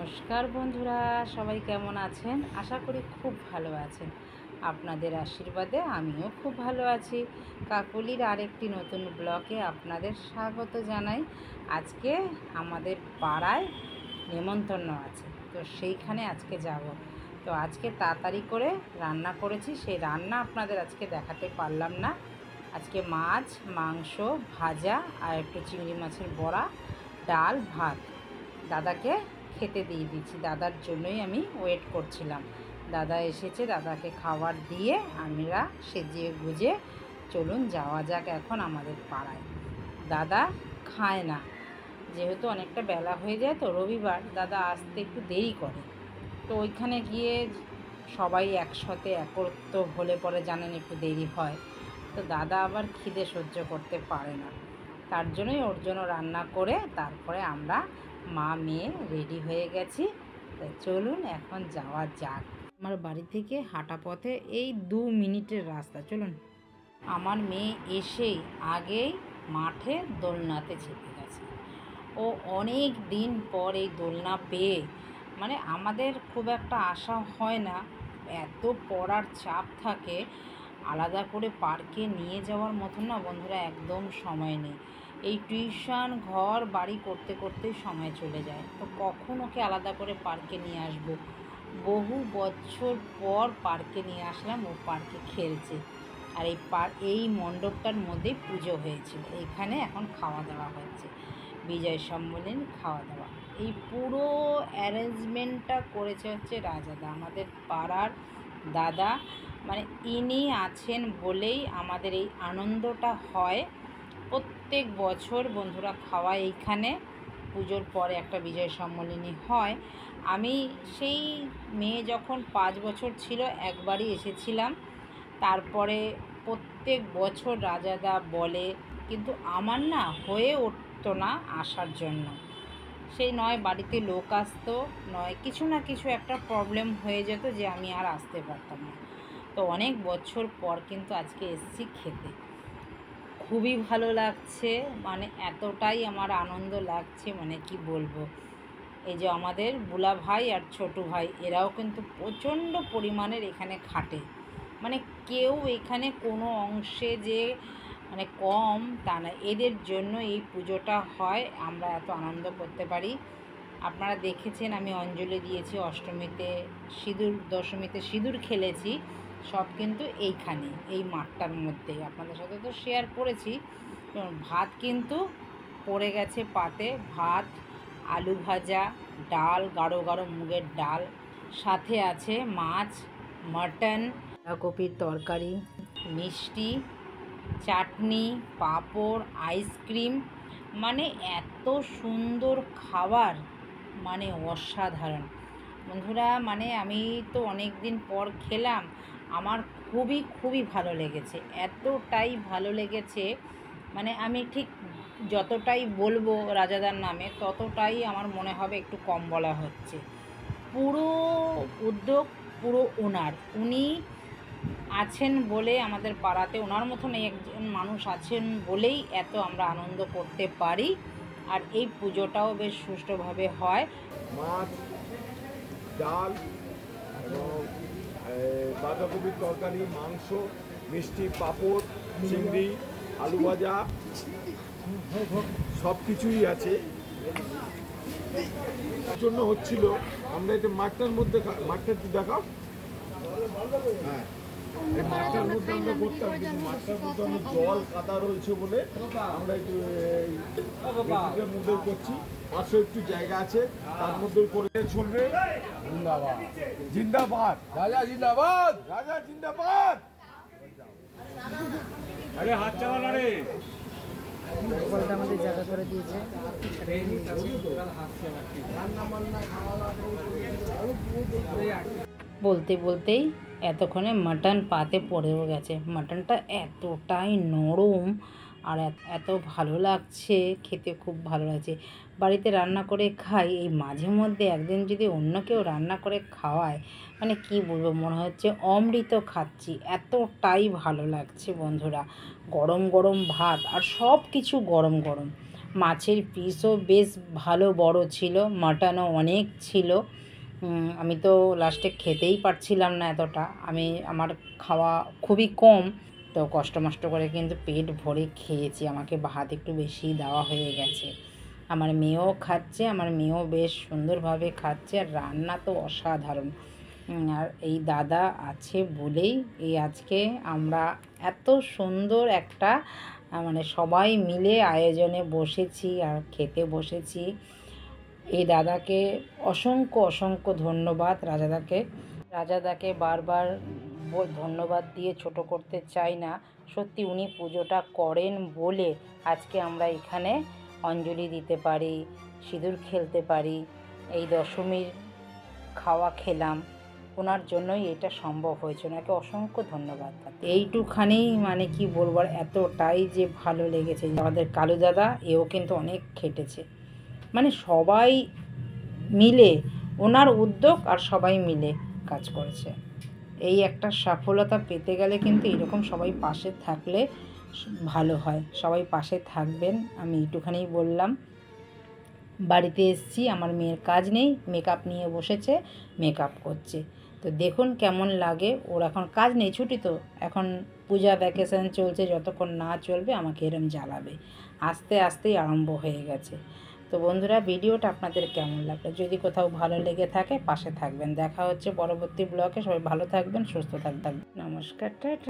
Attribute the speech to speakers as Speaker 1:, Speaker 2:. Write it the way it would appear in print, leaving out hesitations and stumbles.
Speaker 1: নমস্কার বন্ধুরা, সবাই কেমন আছেন? আশা করি খুব ভালো আছেন। আপনাদের আশীর্বাদে আমিও খুব ভালো আছি। কাকলির আরেকটি নতুন ব্লগে আপনাদের স্বাগত জানাই। আজকে আমাদের পাড়ায় নেমন্তন্ন আছে, তো সেইখানে আজকে যাব। তো আজকে তাড়াতাড়ি করে রান্না করেছি, সেই রান্না আপনাদের আজকে দেখাতে পারলাম না। আজকে মাছ, মাংস, ভাজা আর একটু চিংড়ি মাছের বড়া, ডাল, ভাত দাদাকে খেতে দিয়ে দিচ্ছি। দাদার জন্যই আমি ওয়েট করছিলাম। দাদা এসেছে, দাদাকে খাবার দিয়ে আমরা সেজিয়ে গুজে চলুন যাওয়া যাক এখন আমাদের পাড়ায়। দাদা খায় না, যেহেতু অনেকটা বেলা হয়ে যায়, তো রবিবার দাদা আসতে একটু দেরি করে। তো ওইখানে গিয়ে সবাই একসাথে একত্র হলে পরে জানেন একটু দেরি হয়। তো দাদা আবার খিদে সহ্য করতে পারে না, তার জন্যই ওর জন্য রান্না করে তারপরে আমরা মা মেয়ে রেডি হয়ে গেছি। তো চলুন এখন যাওয়া যাক। আমার বাড়ি থেকে হাঁটা পথে এই 2 মিনিটের রাস্তা। চলুন। আমার মেয়ে এসেই আগেই মাঠে দোলনাতে চেপে গেছে। ও অনেক দিন পর এই দোলনা পেয়ে, মানে আমাদের খুব একটা আশা হয় না, এত পড়ার চাপ থাকে, আলাদা করে পার্কে নিয়ে যাওয়ার মতন না বন্ধুরা একদম সময় নেই। এই টিউশন ঘর বাড়ি করতে করতেই সময় চলে যায়, তো কখন ওকে আলাদা করে পার্কে নিয়ে আসবো। বহু বছর পর পার্কে নিয়ে আসলাম, ও পার্কে খেলছে। আর এই মণ্ডপটার মধ্যেই পুজো হয়েছিল, এইখানে এখন খাওয়া দাওয়া হচ্ছে, বিজয় সম্মেলনী খাওয়া দাওয়া। এই পুরো অ্যারেঞ্জমেন্টটা করেছে হচ্ছে রাজাদা, আমাদের পাড়ার দাদা। মানে ইনি আছেন বলেই আমাদের এই আনন্দটা হয়। প্রত্যেক বছর বন্ধুরা খাওয়া এইখানে, পুজোর পরে একটা বিজয় সম্মেলনী হয়। আমি সেই মেয়ে যখন 5 বছর ছিল একবারই এসেছিলাম, তারপরে প্রত্যেক বছর রাজাদা বলে, কিন্তু আমার না হয়ে উঠতো না আসার জন্য। সেই নয় বাড়িতে লোক আসতো, নয় কিছু না কিছু একটা প্রবলেম হয়ে যেত যে আমি আর আসতে পারতাম না। তো অনেক বছর পর কিন্তু আজকে এসেছি খেতে, খুবই ভালো লাগছে। মানে এতটাই আমার আনন্দ লাগছে, মানে কি বলবো। এই যে আমাদের বুলা ভাই আর ছোটো ভাই, এরাও কিন্তু প্রচণ্ড পরিমাণের এখানে খাটে। মানে কেউ এখানে কোনো অংশে যে মানে কম তা না, এদের জন্য এই পুজোটা হয়, আমরা এত আনন্দ করতে পারি। আপনারা দেখেছেন আমি অঞ্জলি দিয়েছি, অষ্টমীতে সিঁদুর, দশমীতে সিঁদুর খেলেছি, সব কিন্তু এইখানে এই মাঠটার মধ্যেই আপনাদের সাথে তো শেয়ার করেছি। ভাত কিন্তু পড়ে গেছে পাতে, ভাত, আলু ভাজা, ডাল, গাঢ় গাঢ় মুগের ডাল, সাথে আছে মাছ, মাটন, বাঁধাকপির তরকারি, মিষ্টি, চাটনি, পাঁপড়, আইসক্রিম। মানে এত সুন্দর খাবার, মানে অসাধারণ বন্ধুরা। মানে আমি তো অনেক দিন পর খেলাম, আমার খুবই খুবই ভালো লেগেছে, এতটাই ভালো লেগেছে। মানে আমি ঠিক যতটাই বলবো রাজাদার নামে, ততটাই আমার মনে হবে একটু কম বলা হচ্ছে। পুরো উদ্যোগ পুরো উনি আছেন বলে আমাদের পাড়াতে, ওনার মতন একজন মানুষ আছেন বলেই এত আমরা আনন্দ করতে পারি। আর এই পুজোটাও বেশ সুষ্ঠুভাবে হয়।
Speaker 2: মাছ, ডাল এবং বাঁধাকপির তরকারি, মাংস, মিষ্টি, পাঁপড়, চিংড়ি, আলু ভাজা, সব কিছুই আছে। জন্য হচ্ছিল আমরা এটা মাঠটার মধ্যে, মাঠটা একটু দেখাও। হ্যাঁ, এই মাঠটার মধ্যে আমরা করতাম, কিন্তু মাঠটার মধ্যে অনেক জল কাদা রয়েছে বলে আমরা একটু এই মধ্যে করছি। পাশে একটু জায়গা আছে, তার মধ্যে করে চলবে। জিন্দাবাদ, জিন্দাবাদ রাজা, জিন্দাবাদ রাজা, জিন্দাবাদ। আরে হাত চালা রে,
Speaker 1: আমাদের জায়গা করে দিয়েছে। বলতে বলতেই এতক্ষণে মাটন পাতে পড়েও গেছে। মাটনটা এতটাই নরম আর এত ভালো লাগছে, খেতে খুব ভালো লাগছে। বাড়িতে রান্না করে খাই, এই মাঝে মধ্যে একদিন যদি অন্য কেউ রান্না করে খাওয়ায়, মানে কি বলবো, মনে হচ্ছে অমৃত খাচ্ছি, এতটাই ভালো লাগছে বন্ধুরা। গরম গরম ভাত আর সব কিছু গরম গরম, মাছের পিসও বেশ ভালো বড় ছিল, মাটনও অনেক ছিল। আমি তো লাস্টে খেতেই পারছিলাম না এতটা, আমার খাওয়া খুবই কম, তো কষ্ট মষ্ট করে কিন্তু পেট ভরে খেয়েছি। আমাকে ভাত একটু বেশি দেওয়া হয়ে গেছে। আমার মেয়েও খাচ্ছে, আমার মেয়েও বেশ সুন্দরভাবে খাচ্ছে, আর রান্না তো অসাধারণ। আর এই দাদা আছে বলেই এই আজকে আমরা এত সুন্দর একটা মানে সবাই মিলে আয়োজনে বসেছি আর খেতে বসেছি। এই দাদাকে অসংখ্য অসংখ্য ধন্যবাদ। রাজাদাকে বারবার ধন্যবাদ দিয়ে ছোট করতে চাই না, সত্যি উনি পুজোটা করেন বলে আজকে আমরা এখানে অঞ্জলি দিতে পারি, সিঁদুর খেলতে পারি, এই দশমীর খাওয়া খেলাম, ওনার জন্যই এটা সম্ভব হয়েছে। ওনাকে অসংখ্য ধন্যবাদ। এইটুখানি মানে কি বলবো, আর এতটাই যে ভালো লেগেছে। আমাদের কালু দাদা এও কিন্তু অনেক খেটেছে, মানে সবাই মিলে ওনার উদ্যোগ আর সবাই মিলে কাজ করেছে। এই একটা সফলতা পেতে গেলে কিন্তু এরকম সবাই পাশে থাকলে ভালো হয়। সবাই পাশে থাকবেন, আমি এইটুখানি বললাম। বাড়িতে এসেছি, আমার মেয়ের কাজ নেই, মেকআপ নিয়ে বসেছে, মেকআপ করছে। তো দেখুন কেমন লাগে। ওর এখন কাজ নেই, ছুটি তো, এখন পূজা ভ্যাকেশন চলছে, যতক্ষণ না চলবে আমাকে এরম জ্বালাবে। আস্তে আস্তেই আরম্ভ হয়ে গেছে। তো বন্ধুরা, ভিডিওটা আপনাদের কেমন লাগলো? যদি কোথাও ভালো লেগে থাকে পাশে থাকবেন। দেখা হচ্ছে পরবর্তী ব্লগে। সবাই ভালো থাকবেন, সুস্থ থাকবেন। নমস্কার, টাটা।